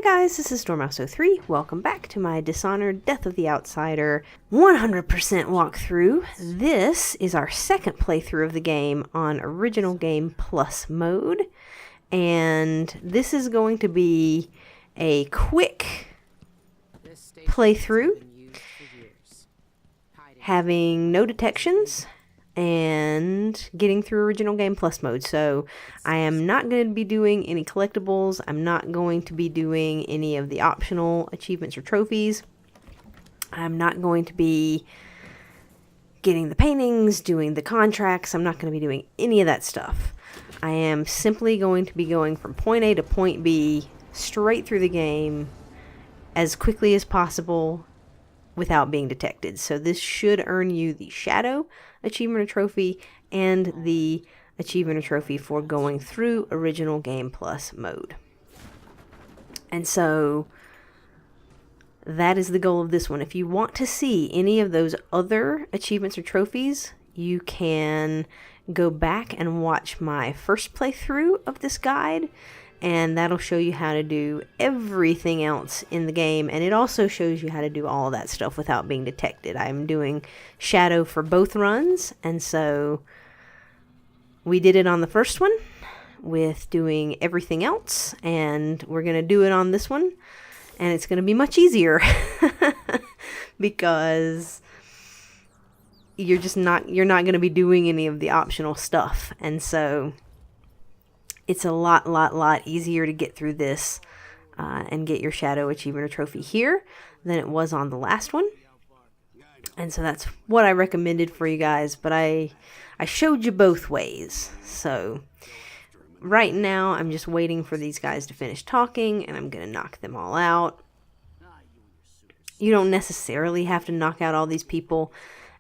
guys, this is Dormouse03. Welcome back to my Dishonored Death of the Outsider 100% walkthrough. This is our second playthrough of the game on Original Game Plus mode. And this is going to be a quick playthrough, having no detections and getting through Original Game Plus mode. So I am not going to be doing any collectibles. I'm not going to be doing any of the optional achievements or trophies. I'm not going to be getting the paintings, doing the contracts. I'm not going to be doing any of that stuff. I am simply going to be going from point A to point B straight through the game as quickly as possible without being detected. So this should earn you the Shadow achievement or trophy and the achievement or trophy for going through Original Game Plus mode. And so that is the goal of this one. If you want to see any of those other achievements or trophies, you can go back and watch my first playthrough of this guide, and that'll show you how to do everything else in the game, and it also shows you how to do all of that stuff without being detected. I'm doing Shadow for both runs, and so we did it on the first one with doing everything else, and we're going to do it on this one, and it's going to be much easier because you're not going to be doing any of the optional stuff, and so it's a lot easier to get through this and get your Shadow achievement or trophy here than it was on the last one. And so that's what I recommended for you guys, but I showed you both ways. So right now I'm just waiting for these guys to finish talking, and I'm going to knock them all out. You don't necessarily have to knock out all these people,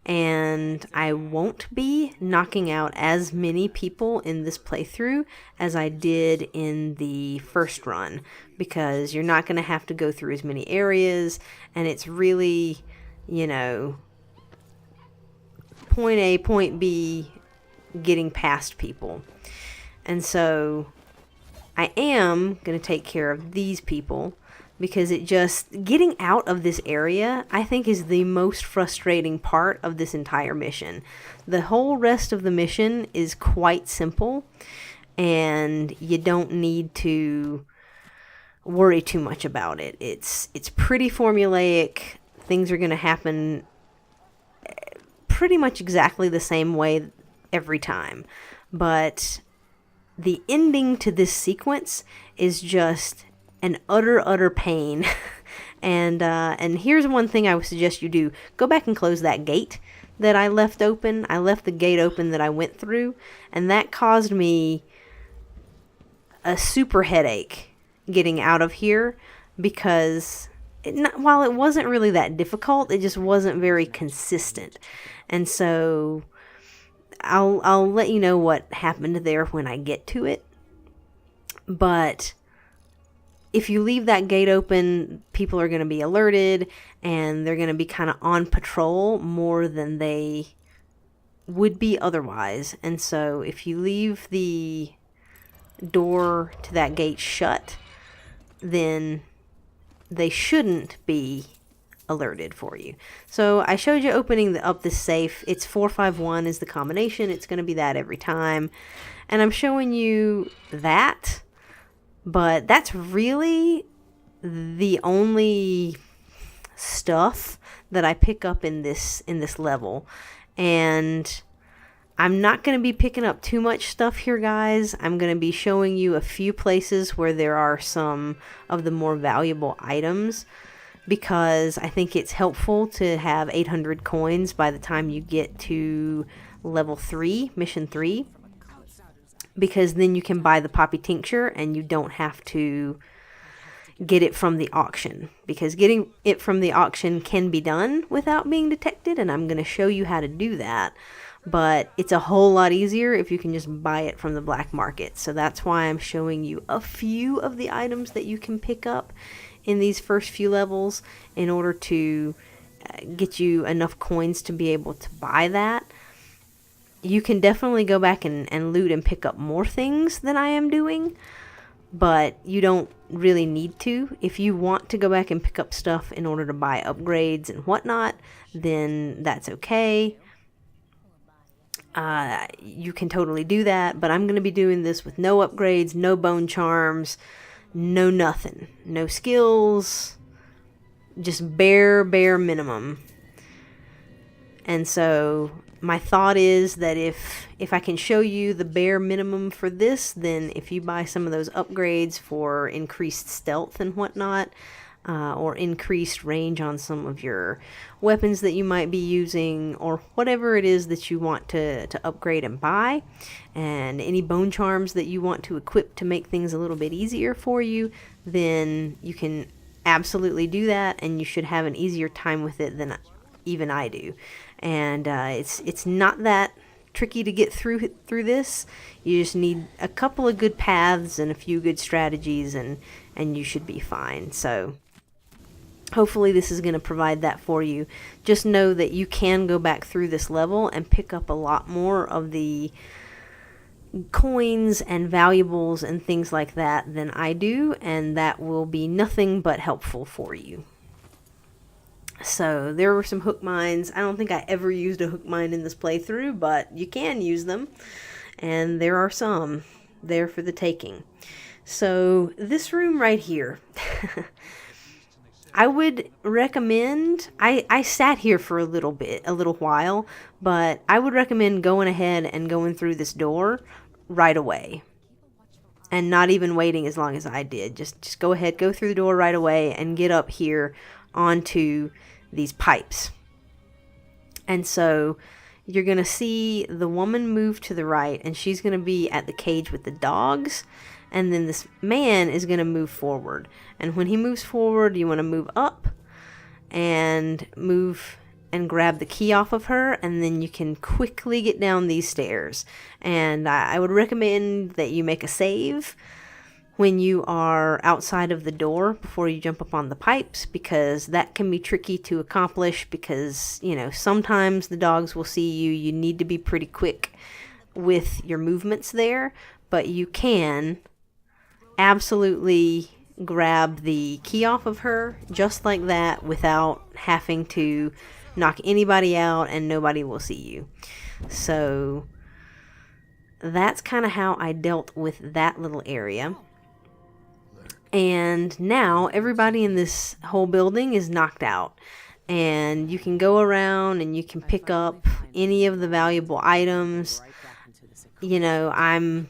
and I won't be knocking out as many people in this playthrough as I did in the first run, because you're not going to have to go through as many areas, and it's really, point A, point B, getting past people. And so I am going to take care of these people, because getting out of this area, I think, is the most frustrating part of this entire mission. The whole rest of the mission is quite simple, and you don't need to worry too much about it. It's pretty formulaic. Things are going to happen pretty much exactly the same way every time. But the ending to this sequence is just an utter pain. And here's one thing I would suggest you do. Go back and close that gate that I left open. I left the gate open that I went through, and that caused me a super headache getting out of here, because while it wasn't really that difficult, it just wasn't very consistent. And so I'll let you know what happened there when I get to it. But if you leave that gate open, people are going to be alerted, and they're going to be kind of on patrol more than they would be otherwise. And so if you leave the door to that gate shut, then they shouldn't be alerted for you. So I showed you opening up this safe. It's 451 is the combination. It's going to be that every time. And I'm showing you that. But that's really the only stuff that I pick up in this level. And I'm not going to be picking up too much stuff here, guys. I'm going to be showing you a few places where there are some of the more valuable items, because I think it's helpful to have 800 coins by the time you get to level 3, mission 3. Because then you can buy the poppy tincture and you don't have to get it from the auction. Because getting it from the auction can be done without being detected, and I'm going to show you how to do that. But it's a whole lot easier if you can just buy it from the black market. So that's why I'm showing you a few of the items that you can pick up in these first few levels in order to get you enough coins to be able to buy that. You can definitely go back and loot and pick up more things than I am doing, but you don't really need to. If you want to go back and pick up stuff in order to buy upgrades and whatnot, then that's okay. You can totally do that, but I'm going to be doing this with no upgrades, no bone charms, no nothing, no skills, just bare minimum. And so my thought is that if I can show you the bare minimum for this, then if you buy some of those upgrades for increased stealth and whatnot, or increased range on some of your weapons that you might be using, or whatever it is that you want to upgrade and buy, and any bone charms that you want to equip to make things a little bit easier for you, then you can absolutely do that, and you should have an easier time with it than even I do. And it's not that tricky to get through this. You just need a couple of good paths and a few good strategies, and you should be fine. So hopefully this is going to provide that for you. Just know that you can go back through this level and pick up a lot more of the coins and valuables and things like that than I do, and that will be nothing but helpful for you. So there were some hook mines. I don't think I ever used a hook mine in this playthrough, but you can use them, and there are some there for the taking. So this room right here, I would recommend, I sat here for a little while, but I would recommend going ahead and going through this door right away. And not even waiting as long as I did. Just go ahead, go through the door right away and get up here onto these pipes. And so you're going to see the woman move to the right, and she's going to be at the cage with the dogs. And then this man is going to move forward. And when he moves forward, you want to move up and move and grab the key off of her, and then you can quickly get down these stairs. And I would recommend that you make a save when you are outside of the door before you jump up on the pipes, because that can be tricky to accomplish, because, you know, sometimes the dogs will see you. You need to be pretty quick with your movements there, but you can absolutely grab the key off of her just like that without having to knock anybody out, and nobody will see you. So that's kind of how I dealt with that little area. And now everybody in this whole building is knocked out, and you can go around and you can pick up any of the valuable items. You know, I'm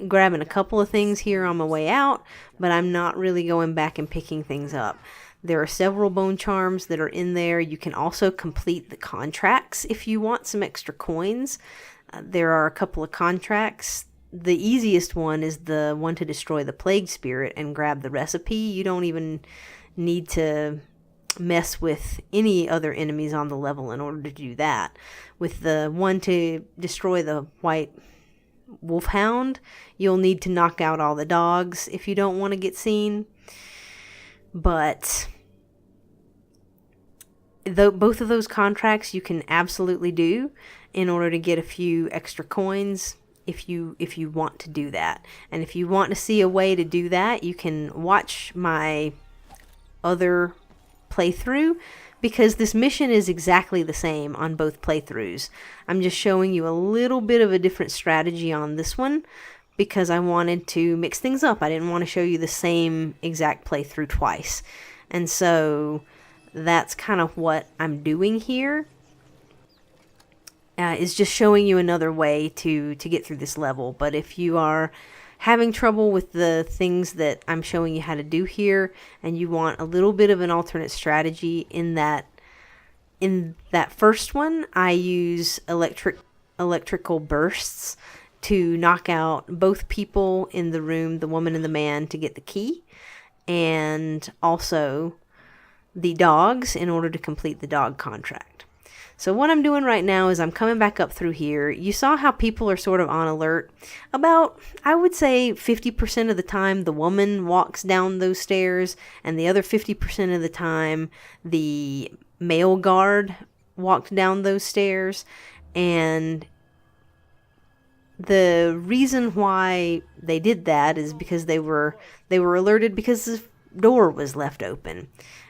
grabbing a couple of things here on my way out, but I'm not really going back and picking things up. There are several bone charms that are in there. You can also complete the contracts if you want some extra coins. There are a couple of contracts. The easiest one is the one to destroy the plague spirit and grab the recipe. You don't even need to mess with any other enemies on the level in order to do that. With the one to destroy the white wolfhound, you'll need to knock out all the dogs if you don't want to get seen. But both of those contracts you can absolutely do in order to get a few extra coins if you want to do that. And if you want to see a way to do that, you can watch my other playthrough, because this mission is exactly the same on both playthroughs. I'm just showing you a little bit of a different strategy on this one because I wanted to mix things up. I didn't want to show you the same exact playthrough twice. And so that's kind of what I'm doing here. Is just showing you another way to get through this level. But if you are having trouble with the things that I'm showing you how to do here, and you want a little bit of an alternate strategy in that first one, I use electrical bursts to knock out both people in the room, the woman and the man, to get the key, and also the dogs in order to complete the dog contract. So what I'm doing right now is I'm coming back up through here. You saw how people are sort of on alert. About, I would say 50% of the time the woman walks down those stairs, and the other 50% of the time the male guard walked down those stairs. And the reason why they did that is because they were alerted because the door was left open.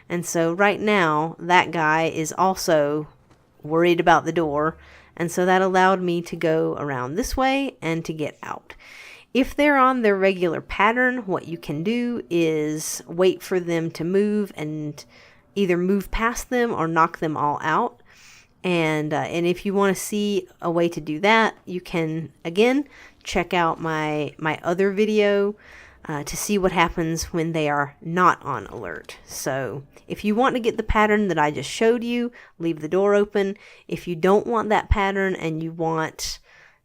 And so right now that guy is also worried about the door, and so that allowed me to go around this way and to get out. If they're on their regular pattern, what you can do is wait for them to move and either move past them or knock them all out. And if you want to see a way to do that, you can again check out my other video to see what happens when they are not on alert. So if you want to get the pattern that I just showed you, leave the door open. If you don't want that pattern and you want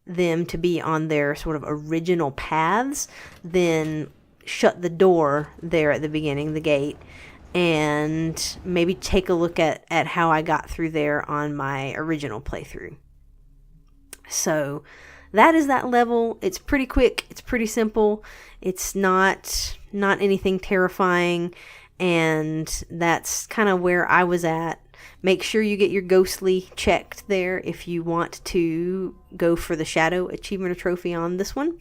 them to be on their sort of original paths, then shut the door there at the beginning, the gate, and maybe take a look at how I got through there on my original playthrough. So that is that level. It's pretty quick. It's pretty simple. It's not anything terrifying. And that's kind of where I was at. Make sure you get your ghostly checked there if you want to go for the shadow achievement or trophy on this one.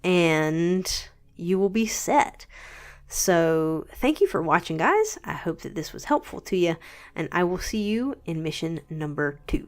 And you will be set. So thank you for watching, guys. I hope that this was helpful to you. And I will see you in mission number 2.